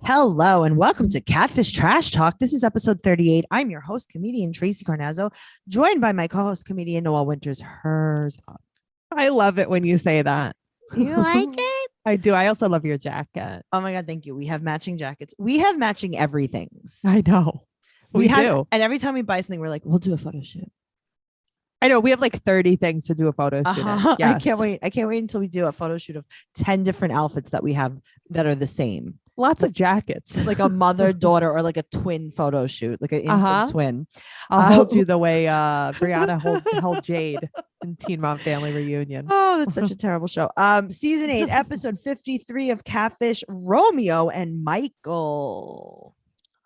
Hello and welcome to Catfish Trash Talk. This is episode 38. I'm your host, comedian Tracey Carnazzo, joined by my co-host, comedian Noelle Winters. Hers. I love it when you say that. You like it? I do. I also love your jacket. Oh my God, thank you. We have matching jackets. We have matching everythings. I know. We do. And every time we buy something, we're like, we'll do a photo shoot. I know. We have like 30 things to do a photo shoot. Yes. I can't wait until we do a photo shoot of 10 different outfits that we have that are the same. Lots of jackets. Like a mother, daughter, or like a twin photo shoot, like an infant twin. I'll hold you the way Brianna held Jade in Teen Mom Family Reunion. Oh, that's such a terrible show. Season 8, episode 53 of Catfish, Romeo and Michael.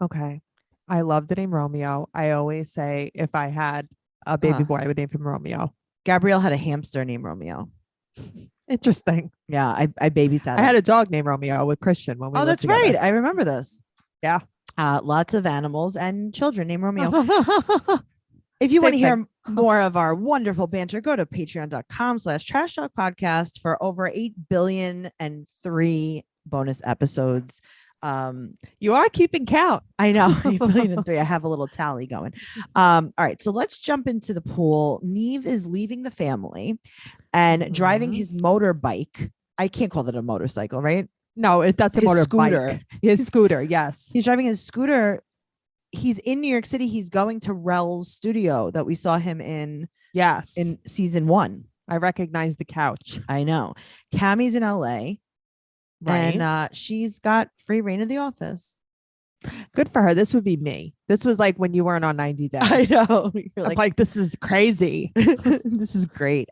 Okay. I love the name Romeo. I always say if I had a baby boy, I would name him Romeo. Gabrielle had a hamster named Romeo. Interesting. Yeah, I babysat. I had a dog named Romeo with Christian when we lived that's together. right. I remember this. Yeah. Lots of animals and children named Romeo. If you want to hear more of our wonderful banter, go to patreon.com/trash talk podcast for over 8,000,000,003 bonus episodes. You are keeping count. I know. 8,000,000,003. I have a little tally going. All right. So let's jump into the pool. Neve is leaving the family and driving his motorbike. I can't call that a motorcycle, right? No, that's a motorbike. His scooter. Yes. He's driving his scooter. He's in New York City. He's going to Rel's studio that we saw him in. Yes. In season 1. I recognize the couch. I know. Cammie's in LA. Right. And she's got free reign of the office. Good for her. This would be me. This was like when you weren't on 90 Day. I know. You're like, this is crazy. This is great.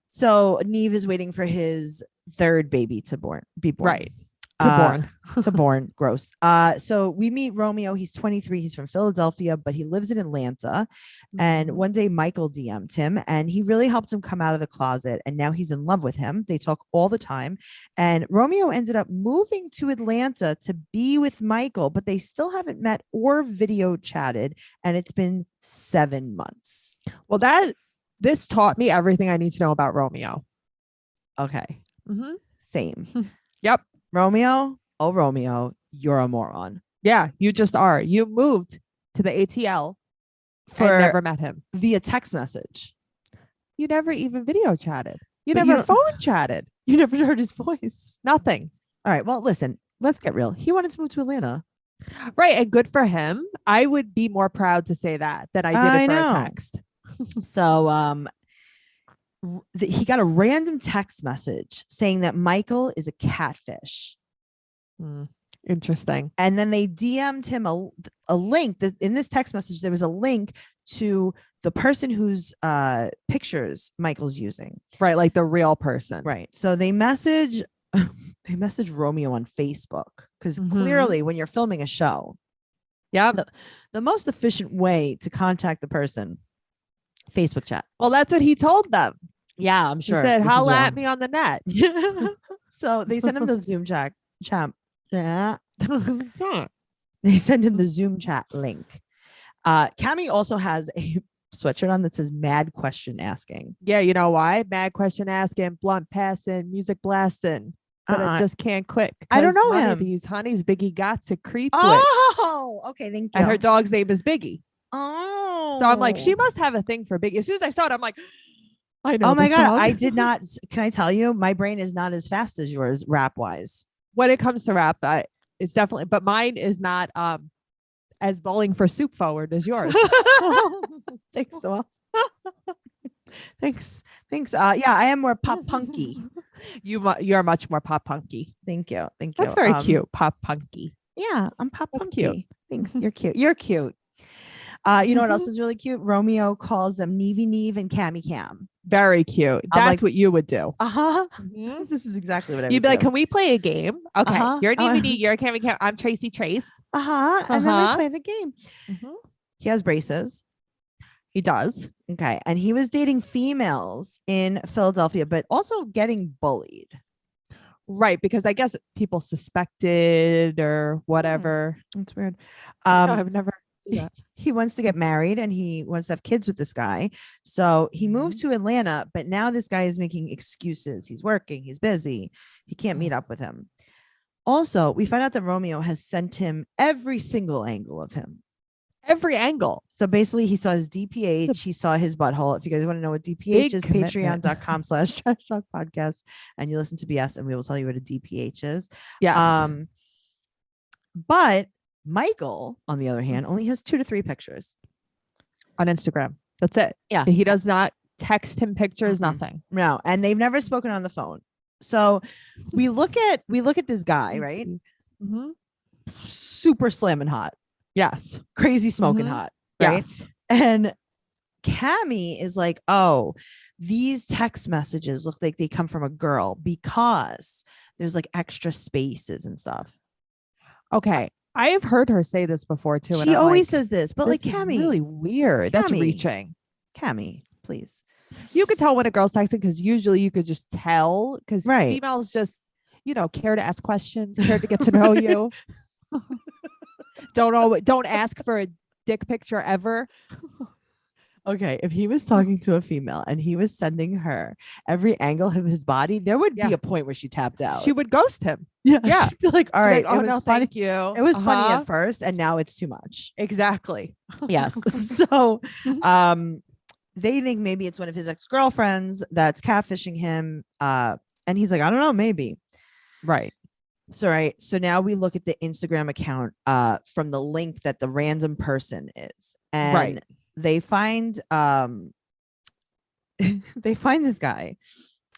So Neve is waiting for his third baby to be born. Right. To born. Gross. So we meet Romeo. He's 23. He's from Philadelphia, but he lives in Atlanta. And one day Michael DM'd him and he really helped him come out of the closet. And now he's in love with him. They talk all the time. And Romeo ended up moving to Atlanta to be with Michael, but they still haven't met or video chatted. And it's been 7 months. Well, this taught me everything I need to know about Romeo. Okay. Same. Yep. Romeo, you're a moron. Yeah, you just are. You moved to the ATL and never met him via text message. You never even video chatted. You never phone chatted. You never heard his voice. Nothing. All right. Well, listen, let's get real. He wanted to move to Atlanta. Right. And good for him. I would be more proud to say that than I did it for a text. So, he got a random text message saying that Michael is a catfish. Interesting. And then they DM'd him a link that in this text message, there was a link to the person whose pictures Michael's using. Right. Like the real person. Right. So they message Romeo on Facebook because clearly when you're filming a show, the most efficient way to contact the person, Facebook chat. Well, that's what he told them. Yeah, I'm sure. He said, holla at me on the net. So they sent him the Zoom chat. They send him the Zoom chat link. Cammie also has a sweatshirt on that says mad question asking. Yeah, you know why? Mad question asking, blunt passing, music blasting. But I just can't quit. I don't know him. These honeys Biggie got to creep with. Oh, okay. Thank you. And her dog's name is Biggie. Oh. So I'm like, she must have a thing for Biggie. As soon as I saw it, I'm like, I know. Oh my God. I did not. Can I tell you? My brain is not as fast as yours rap wise. When it comes to rap, it's definitely, but mine is not as bowling for soup forward as yours. Thanks, Noelle. Thanks. Yeah, I am more pop punky. You're much more pop punky. Thank you. That's very cute. Pop punky. Yeah, I'm pop punky. Cute. Thanks. You're cute. You're cute. You know what else is really cute? Romeo calls them Neve and Cammie Cam. Very cute. That's what you would do. This is exactly what I would You'd be like, do. can we play a game? Okay. You're Neve, you're Cammie Cam. I'm Tracey Trace. And then we play the game. He has braces. He does. Okay. And he was dating females in Philadelphia, but also getting bullied. Right. Because I guess people suspected or whatever. That's weird. No, I've never. Yeah. He wants to get married and he wants to have kids with this guy. So he moved to Atlanta, but now this guy is making excuses. He's working. He's busy. He can't meet up with him. Also, we find out that Romeo has sent him every single angle of him. Every angle. So basically, he saw his DPH. He saw his butthole. If you guys want to know what DPH is, patreon.com/trash talk podcast. And you listen to BS and we will tell you what a DPH is. Yes. But Michael, on the other hand, only has 2 to 3 pictures on Instagram. That's it. Yeah. He does not text him pictures, nothing. No. And they've never spoken on the phone. So we look at this guy, right? Mm-hmm. Super slamming hot. Yes. Crazy smoking hot. Right. Yes. And Cammy is like, oh, these text messages look like they come from a girl because there's like extra spaces and stuff. Okay. I have heard her say this before too. She always says this, but like Cammy, really weird. That's reaching. Cammy, please. You could tell when a girl's texting because usually you could just tell because females just, care to ask questions, care to get to know you. Don't ask for a dick picture ever. Okay, if he was talking to a female and he was sending her every angle of his body, there would be a point where she tapped out. She would ghost him. Yeah. She'd be like, all right, like, oh, it was no, funny. Thank you. It was funny at first, and now it's too much. Exactly. Yes. So they think maybe it's one of his ex-girlfriends that's catfishing him. And he's like, I don't know, maybe. Right. So now we look at the Instagram account from the link that the random person is. And they find this guy.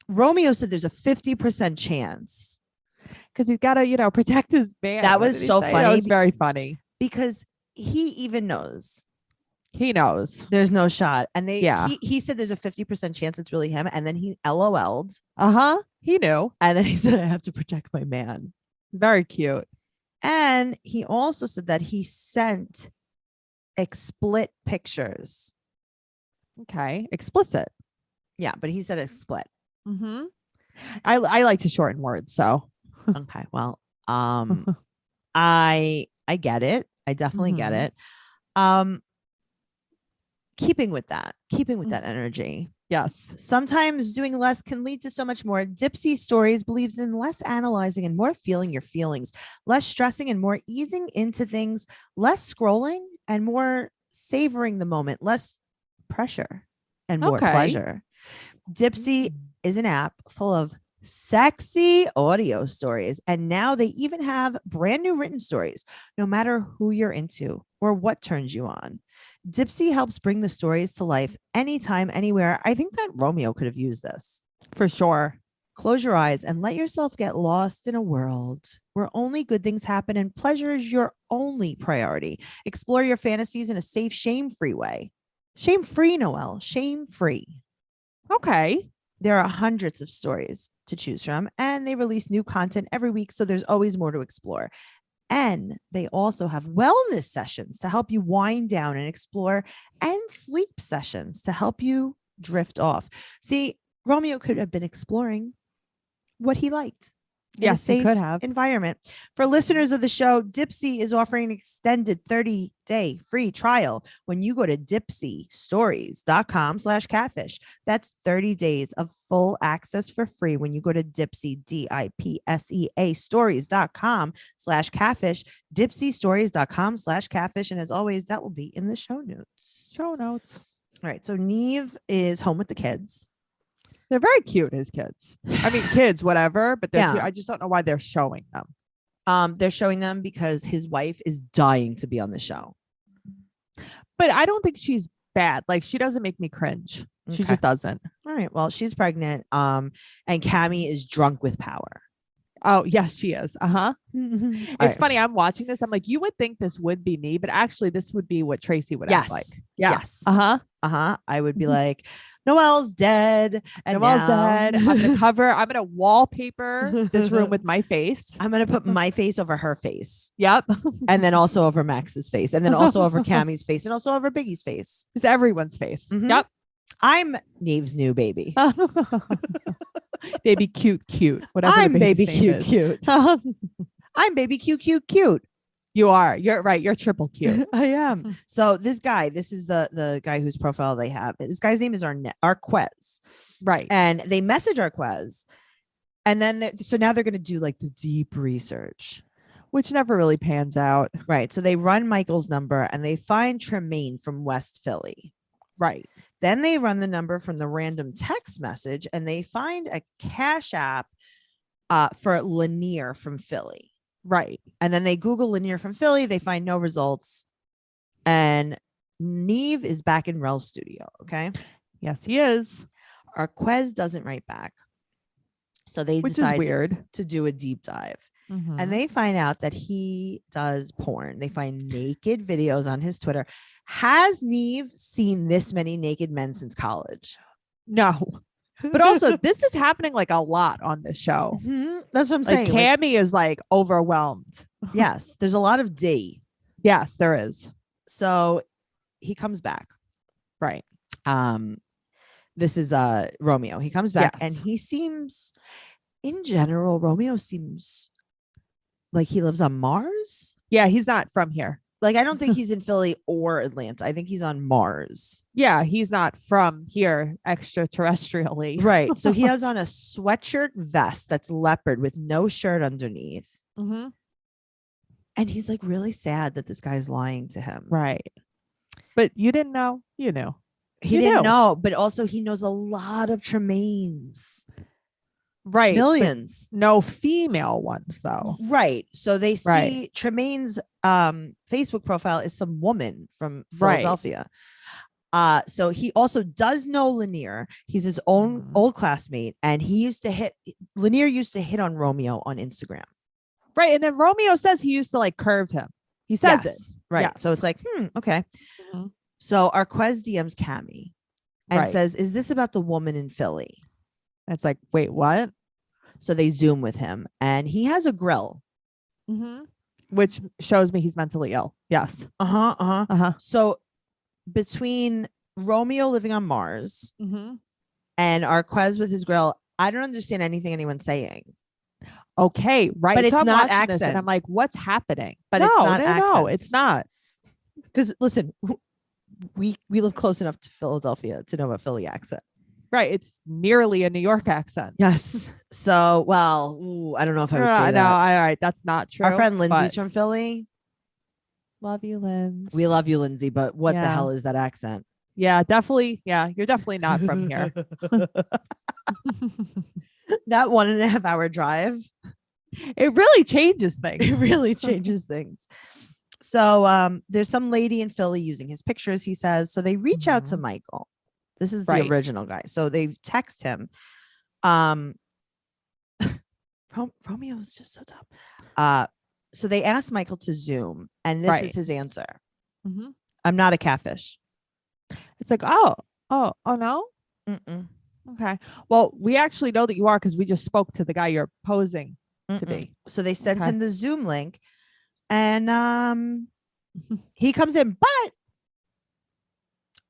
Romeo said there's a 50% chance. Because he's got to, protect his man. That was so funny. That was very funny. Because he even knows. He knows. There's no shot. And he said there's a 50% chance it's really him. And then he LOL'd. He knew. And then he said, I have to protect my man. Very cute. And he also said that he sent explicit pictures. Okay. Explicit. Yeah, but he said explicit. Mm-hmm. I like to shorten words, so. Okay. Well, I get it. I definitely get it. Keeping with that energy. Yes. Sometimes doing less can lead to so much more. Dipsy Stories believes in less analyzing and more feeling your feelings, less stressing and more easing into things, less scrolling and more savoring the moment, less pressure and more pleasure. Dipsy is an app full of sexy audio stories. And now they even have brand new written stories, no matter who you're into or what turns you on. Dipsy helps bring the stories to life anytime, anywhere. I think that Romeo could have used this. For sure. Close your eyes and let yourself get lost in a world where only good things happen and pleasure is your only priority. Explore your fantasies in a safe, shame-free way. Shame-free, Noelle. Shame-free. Okay. There are hundreds of stories to choose from, and they release new content every week, so there's always more to explore. And they also have wellness sessions to help you wind down and explore, and sleep sessions to help you drift off. See, Romeo could have been exploring what he liked. Yes, a safe he could have. Environment. For listeners of the show, Dipsy is offering an extended 30-day free trial when you go to dipsystories.com/catfish. That's 30 days of full access for free when you go to Dipsy, DIPSEA stories.com/catfish, dipsystories.com/catfish. And as always, that will be in the show notes. All right. So Neve is home with the kids. They're very cute, his kids. I mean, kids, whatever, but they're cute. I just don't know why they're showing them. They're showing them because his wife is dying to be on the show. But I don't think she's bad. Like, she doesn't make me cringe. Okay. She just doesn't. All right. Well, she's pregnant. And Cammy is drunk with power. Oh, yes, she is. It's funny. I'm watching this. I'm like, you would think this would be me, but actually this would be what Tracey would act like. Yeah. Yes. I would be like, Noelle's dead. And Noelle's dead. I'm going to wallpaper this room with my face. I'm going to put my face over her face. Yep. And then also over Max's face. And then also over Cammy's face. And also over Biggie's face. It's everyone's face. Mm-hmm. Yep. I'm Neve's new baby. Baby cute. Whatever. I'm baby cute. I'm baby cute. You are. You're right. You're triple cute. I am. So this is the guy whose profile they have. This guy's name is Arquez. Right. And they message Arquez And then, so now they're going to do like the deep research. Which never really pans out. Right. So they run Michael's number and they find Tremaine from West Philly. Right. Then they run the number from the random text message and they find a Cash App for Lanier from Philly. Right. And then they Google Lanier from Philly. They find no results. And Neve is back in Rel's studio. Okay. Yes, he is. Arquez doesn't write back. So they Which decide is weird to do a deep dive. Mm-hmm. And they find out that he does porn. They find naked videos on his Twitter. Has Neve seen this many naked men since college? No. But also, this is happening like a lot on this show. Mm-hmm. That's what I'm like saying. Cammy is like overwhelmed. Yes, there's a lot of D. Yes, there is. So he comes back. Right. This is Romeo. He comes back Yes. and he seems, in general, Romeo seems like he lives on Mars. Yeah, he's not from here. Like, I don't think he's in Philly or Atlanta. I think he's on Mars. Yeah, he's not from here extraterrestrially. Right. So he has on a sweatshirt vest that's leopard with no shirt underneath. Mm-hmm. And he's like really sad that this guy's lying to him. Right. But you didn't know. You knew. He didn't know, but also he knows a lot of Tremaines. Right. Millions. No female ones, though. Right. So they see Tremaine's Facebook profile is some woman from Philadelphia. So he also does know Lanier. He's his own old classmate. And Lanier used to hit on Romeo on Instagram. Right. And then Romeo says he used to like curve him. He says it. Right. Yes. So it's like, okay. Mm-hmm. So Arquez DMs Cammy and says, is this about the woman in Philly? And it's like, wait, what? So they Zoom with him and he has a grill. Mm-hmm. Which shows me he's mentally ill. Yes. So between Romeo living on Mars and Arquez with his grill, I don't understand anything anyone's saying. Okay, right. But it's not accents. And I'm like, what's happening? But it's not accents. No, it's not. Because listen, we live close enough to Philadelphia to know a Philly accent. Right. It's nearly a New York accent. Yes. So, well, I don't know if I would say that. No, all right. That's not true. Our friend Lindsay's from Philly. Love you, Lindsay. We love you, Lindsay. But what the hell is that accent? Yeah, definitely. Yeah, you're definitely not from here. That 1.5 hour drive. It really changes things. It really changes things. So there's some lady in Philly using his pictures, he says. So they reach out to Michael. This is the original guy. So they text him. Romeo is just so dumb. So they asked Michael to Zoom, and this is his answer. I'm not a catfish. It's like, oh no. Mm-mm. Okay. Well, we actually know that you are because we just spoke to the guy you're posing to be. So they sent him the Zoom link, and he comes in, but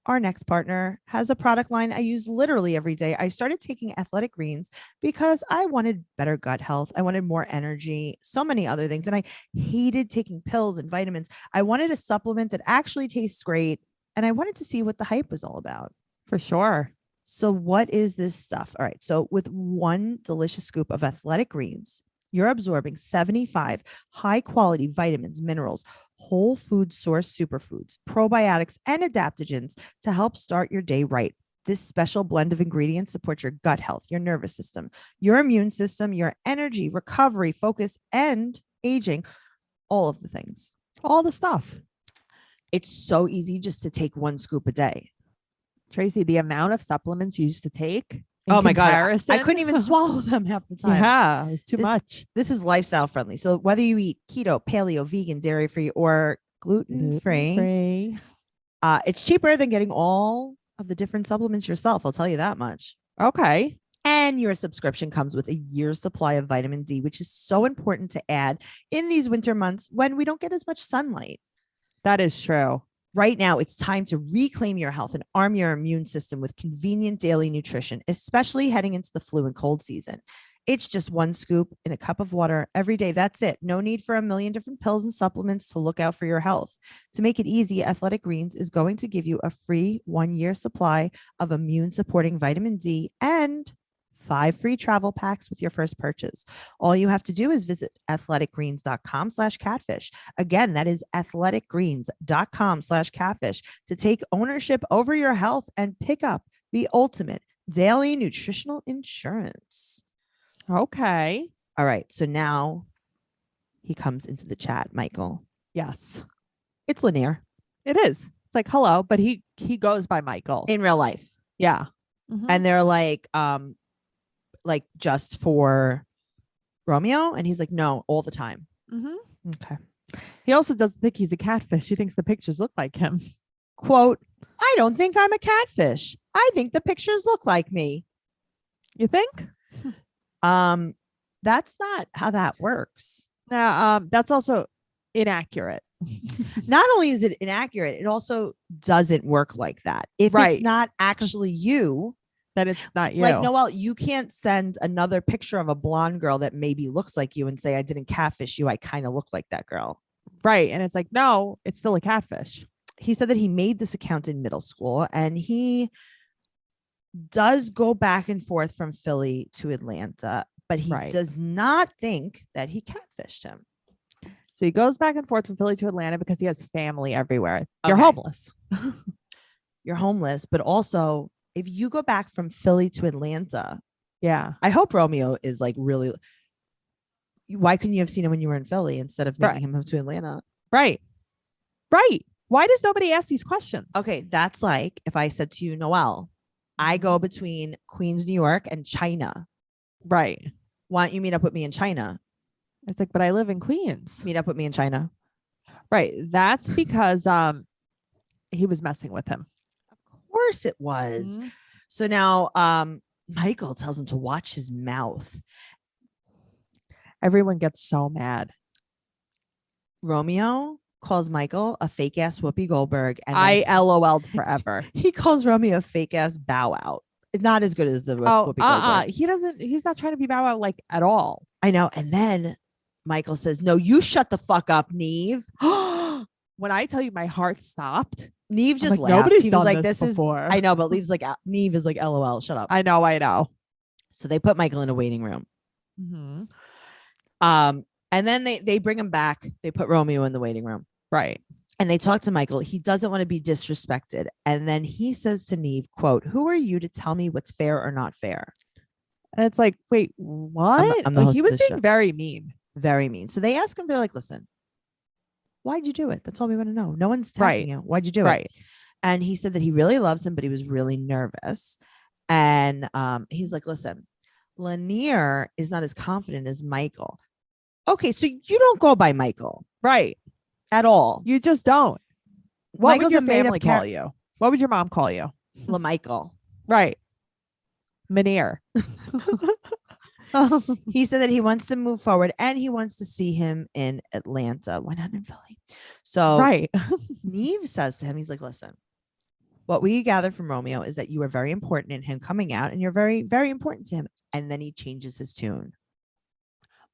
our next partner has a product line I use literally every day. I started taking Athletic Greens because I wanted better gut health. I wanted more energy, so many other things. And I hated taking pills and vitamins. I wanted a supplement that actually tastes great. And I wanted to see what the hype was all about. For sure. So what is this stuff? All right. So with one delicious scoop of Athletic Greens, you're absorbing 75 high quality vitamins, minerals, whole food source superfoods, probiotics, and adaptogens to help start your day right. This special blend of ingredients supports your gut health, your nervous system, your immune system, your energy, recovery, focus, and aging. All of the things. All the stuff. It's so easy just to take one scoop a day. Tracy, the amount of supplements you used to take. Oh my God. I couldn't even swallow them half the time. Yeah, it was too much. This is lifestyle friendly. So whether you eat keto, paleo, vegan, dairy free, or gluten free, it's cheaper than getting all of the different supplements yourself. I'll tell you that much. Okay. And your subscription comes with a year's supply of vitamin D, which is so important to add in these winter months when we don't get as much sunlight. That is true. Right now, it's time to reclaim your health and arm your immune system with convenient daily nutrition, especially heading into the flu and cold season. It's just one scoop in a cup of water every day. That's it. No need for a million different pills and supplements to look out for your health. To make it easy, Athletic Greens is going to give you a free 1-year supply of immune supporting vitamin D and 5 free travel packs with your first purchase. All you have to do is visit athleticgreens.com/catfish. Again, that is athleticgreens.com/catfish to take ownership over your health and pick up the ultimate daily nutritional insurance. Okay. All right. So now he comes into the chat, Michael. Yes. It's Lanier. It is. It's like, hello, but he goes by Michael. In real life. Yeah. And they're like just for Romeo. And he's like, no, all the time. Okay. He also doesn't think he's a catfish. He thinks the pictures look like him. Quote, I don't think I'm a catfish. I think the pictures look like me. You think? That's not how that works. Now, that's also inaccurate. Not only is it inaccurate, it also doesn't work like that. If it's not actually you, then it's not you. Like, Noelle, you can't send another picture of a blonde girl that maybe looks like you and say, I didn't catfish you. I kind of look like that girl. Right. And it's like, no, it's still a catfish. He said that he made this account in middle school and he does go back and forth from Philly to Atlanta, but he does not think that he catfished him. So he goes back and forth from Philly to Atlanta because he has family everywhere. You're homeless. You're homeless, but also if you go back from Philly to Atlanta, I hope Romeo is like really. Why couldn't you have seen him when you were in Philly instead of making him move to Atlanta? Right. Why does nobody ask these questions? Okay, that's like if I said to you, Noelle, I go between Queens, New York, and China. Right. Why don't you meet up with me in China? It's like, but I live in Queens. Meet up with me in China. Right. That's because he was messing with him. Of course it was. So now Michael tells him to watch his mouth. Everyone gets so mad. Romeo calls Michael a fake ass Whoopie Goldberg. And I LOL'd forever. He calls Romeo a fake ass Bow Out. It's not as good as the Whoopi Goldberg. He's not trying to be Bow Wow like at all. I know. And then Michael says, no, you shut the fuck up, Neve. When I tell you my heart stopped. Neve just like, laughed. Nobody's he was done like, this before. I know, but Neve is like, LOL, shut up. I know. So they put Michael in a waiting room. And then they bring him back. They put Romeo in the waiting room. Right. And they talk to Michael. He doesn't want to be disrespected. And then he says to Neve, quote, who are you to tell me what's fair or not fair? And it's like, wait, what? I'm the host he was of this being show. very mean. Very mean. So they ask him, they're like, listen, why'd you do it? That's all we want to know. No one's tagging you. Why'd you do it? And he said that he really loves him, but he was really nervous. And he's like, listen, Lanier is not as confident as Michael. Okay, so you don't go by Michael. Right. At all. You just don't. What Michael's would your family call you? What would your mom call you? LaMichael. Right. Manier. He said that he wants to move forward and he wants to see him in Atlanta. Why not in Philly? So Neve says to him, he's like, listen, what we gather from Romeo is that you are very important in him coming out and you're very, very important to him. And then he changes his tune.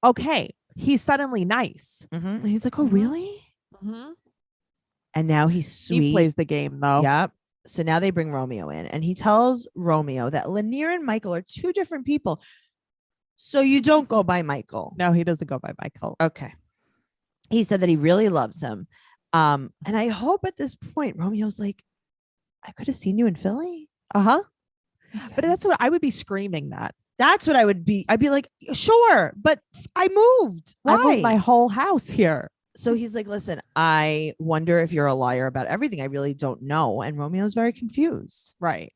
Okay. He's suddenly nice. He's like, oh, really? And now he's sweet. He plays the game though. Yep. So now they bring Romeo in and he tells Romeo that Lanier and Michael are two different people. So you don't go by Michael. No, he doesn't go by Michael. Okay. He said that he really loves him. And I hope at this point, Romeo's like, I could have seen you in Philly. Okay. But that's what I would be screaming that. That's what I would be. I'd be like, sure, but I moved. Why? I moved my whole house here. So he's like, listen, I wonder if you're a liar about everything. I really don't know. And Romeo's very confused. Right.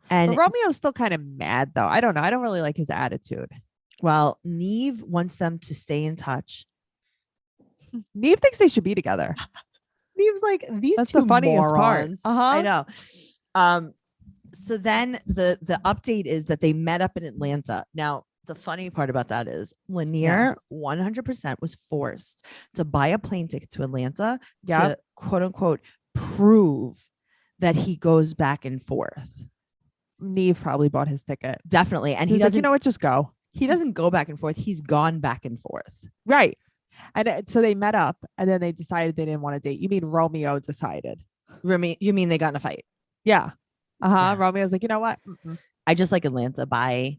And but Romeo's still kind of mad though. I don't know. I don't really like his attitude. Well, Neve wants them to stay in touch. Neve thinks they should be together. Neve's like, That's two the funniest morons. part. I know. So then the update is that they met up in Atlanta. Now, the funny part about that is Lanier 100% was forced to buy a plane ticket to Atlanta to quote unquote prove that he goes back and forth. Neve probably bought his ticket. Definitely. And he doesn't, you know what, just go. He doesn't go back and forth. He's gone back and forth. Right. And so they met up and then they decided they didn't want to date. You mean Romeo decided? You mean they got in a fight? Yeah. Yeah. Romeo's like, you know what? I just like Atlanta. Bye.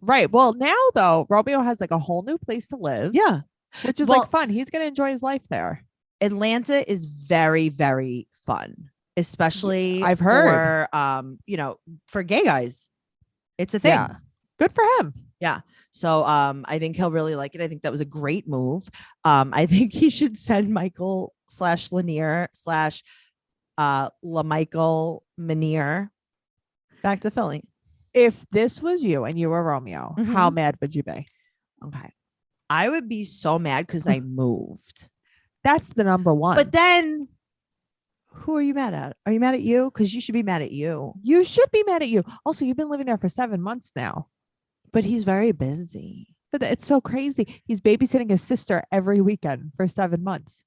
Right. Well, now though, Romeo has like a whole new place to live. Yeah. Which is Well, like fun. He's gonna enjoy his life there. Atlanta is very, very fun, especially I've heard. for for gay guys. It's a thing. Yeah. Good for him. Yeah. So I think he'll really like it. I think that was a great move. I think he should send Michael / Lanier / LaMichael Manier back to Philly. If this was you and you were Romeo, how mad would you be? Okay. I would be so mad because I moved. That's the number one. But then who are you mad at? Are you mad at you? Because you should be mad at you. You should be mad at you. Also, you've been living there for 7 months now. But he's very busy. But it's so crazy. He's babysitting his sister every weekend for 7 months.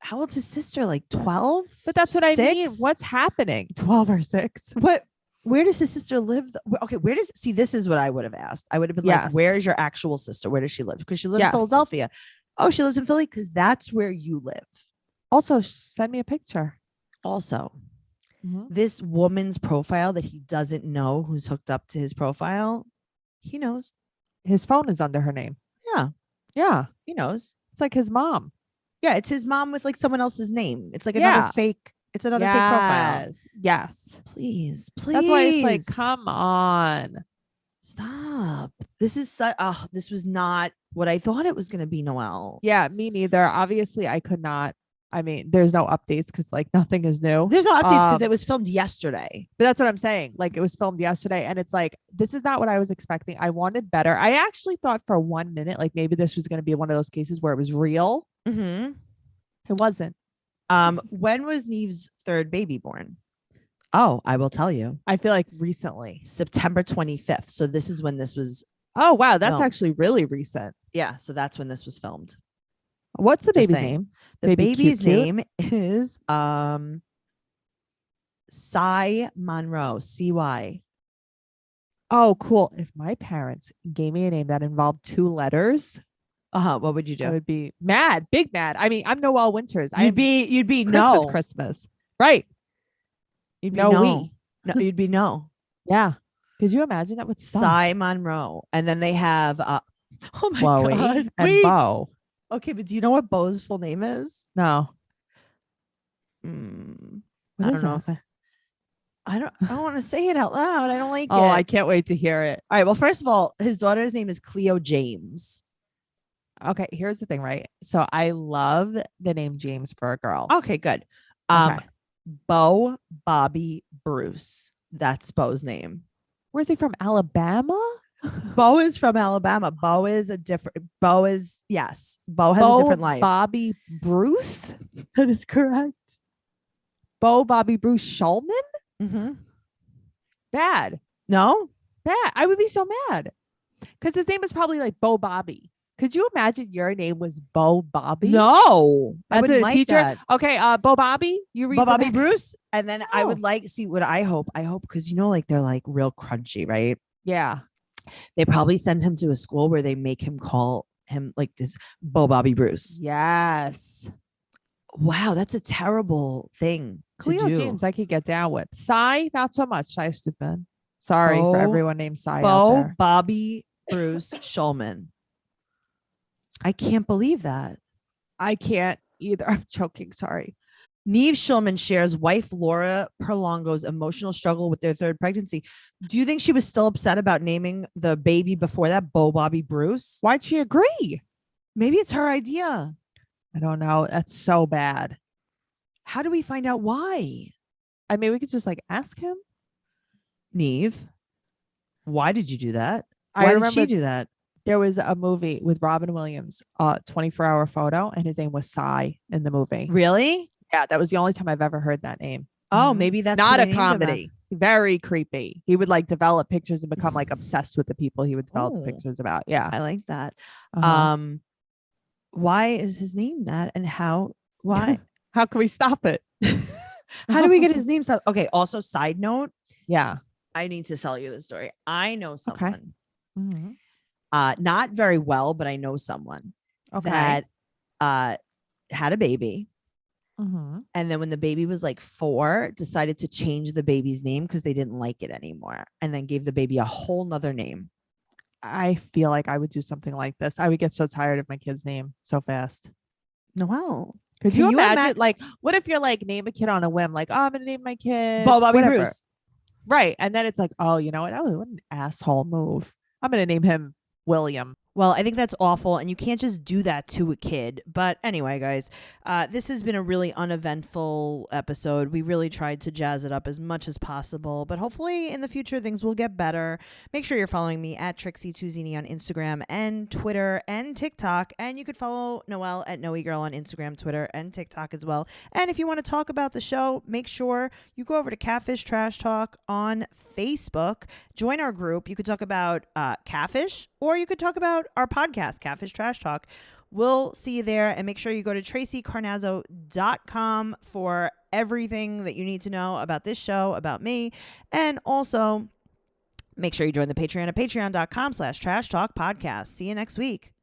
How old's his sister? Like 12? But that's what 6? I mean. What's happening? 12 or 6? What? Where does his sister live? Okay, this is what I would have asked. I would have been like, where is your actual sister? Where does she live? Because she lives in Philadelphia. Oh, she lives in Philly because that's where you live. Also, send me a picture. Also, this woman's profile that he doesn't know who's hooked up to his profile, he knows. His phone is under her name. Yeah. Yeah. He knows. It's like his mom. Yeah, it's his mom with like someone else's name. It's like another fake. It's another fake profile. Yes. Please. That's why it's like, come on. Stop. This was not what I thought it was going to be, Noelle. Yeah, me neither. Obviously, I could not. I mean, there's no updates because like nothing is new. There's no updates because it was filmed yesterday. But that's what I'm saying. Like it was filmed yesterday and it's like, this is not what I was expecting. I wanted better. I actually thought for 1 minute, like maybe this was going to be one of those cases where it was real. It wasn't. When was Neve's third baby born? Oh, I will tell you. I feel like recently. September 25th. So this is when this was. Oh, wow. That's actually really recent. Yeah. So that's when this was filmed. What's the baby's name? The baby's name is Cy Monroe. CY. Oh, cool. If my parents gave me a name that involved 2 letters. What would you do? I would be mad, big mad. I mean, I'm Noelle Winters. You'd be no. Christmas. Right. You'd be no. No, you'd be no. Yeah. Could you imagine that with Cy Monroe? And then they have oh my Chloe God. And Bo. Okay, but do you know what Bo's full name is? No. I don't know. I don't want to say it out loud. I don't like it. Oh, I can't wait to hear it. All right. Well, first of all, his daughter's name is Cleo James. Okay, here's the thing, right? So I love the name James for a girl. Okay, good. Bo Bobby Bruce. That's Bo's name. Where's he from? Alabama? Bo is from Alabama. Bo has a different life. Bobby Bruce? That is correct. Bo Bobby Bruce Shulman? Bad. No? Bad. I would be so mad. Because his name is probably like Bo Bobby. Could you imagine your name was Bo Bobby? No. That's a teacher. That. Okay, Bo Bobby. You read Bo Bobby Bruce. And then I would see what I hope. I hope because like they're like real crunchy, right? Yeah. They probably send him to a school where they make him call him like this Bo Bobby Bruce. Yes. Wow, that's a terrible thing Cleo to do. James I could get down with. Cy, not so much. Cy stupid. Sorry for everyone named Cy out there. Bobby Bruce Shulman. I can't believe that. I can't either. I'm choking. Sorry. Neve Shulman shares wife Laura Perlongo's emotional struggle with their third pregnancy. Do you think she was still upset about naming the baby before that Bo Bobby Bruce? Why'd she agree? Maybe it's her idea. I don't know. That's so bad. How do we find out why? I mean, we could just like ask him. Neve, why did you do that? Why did she do that? There was a movie with Robin Williams, 24-hour photo, and his name was Cy in the movie. Really? Yeah, that was the only time I've ever heard that name. Oh, maybe that's not a comedy. Very creepy. He would like develop pictures and become like obsessed with the people he would develop the pictures about. Yeah. I like that. Why is his name that? And why? How can we stop it? How do we get his name stopped? Okay. Also, side note. Yeah. I need to tell you this story. I know someone. Okay. Not very well, but I know someone that had a baby. And then when the baby was like 4, decided to change the baby's name because they didn't like it anymore. And then gave the baby a whole nother name. I feel like I would do something like this. I would get so tired of my kid's name so fast. Noelle. Could you imagine? Like, what if you're like, name a kid on a whim? Like, oh, I'm gonna name my kid Bobby Bruce. Right. And then it's like, oh, you know what? What an asshole move. I'm gonna name him William. Well, I think that's awful, and you can't just do that to a kid. But anyway, guys, this has been a really uneventful episode. We really tried to jazz it up as much as possible, but hopefully in the future things will get better. Make sure you're following me at Trixie2Zini on Instagram and Twitter and TikTok, and you could follow Noelle at NoeGirl on Instagram, Twitter, and TikTok as well. And if you want to talk about the show, make sure you go over to Catfish Trash Talk on Facebook. Join our group. You could talk about Catfish, or you could talk about our podcast, Catfish Trash Talk. We'll see you there, and make sure you go to TraceyCarnazzo.com for everything that you need to know about this show, about me, and also make sure you join the Patreon at patreon.com/Trash Talk Podcast. See you next week.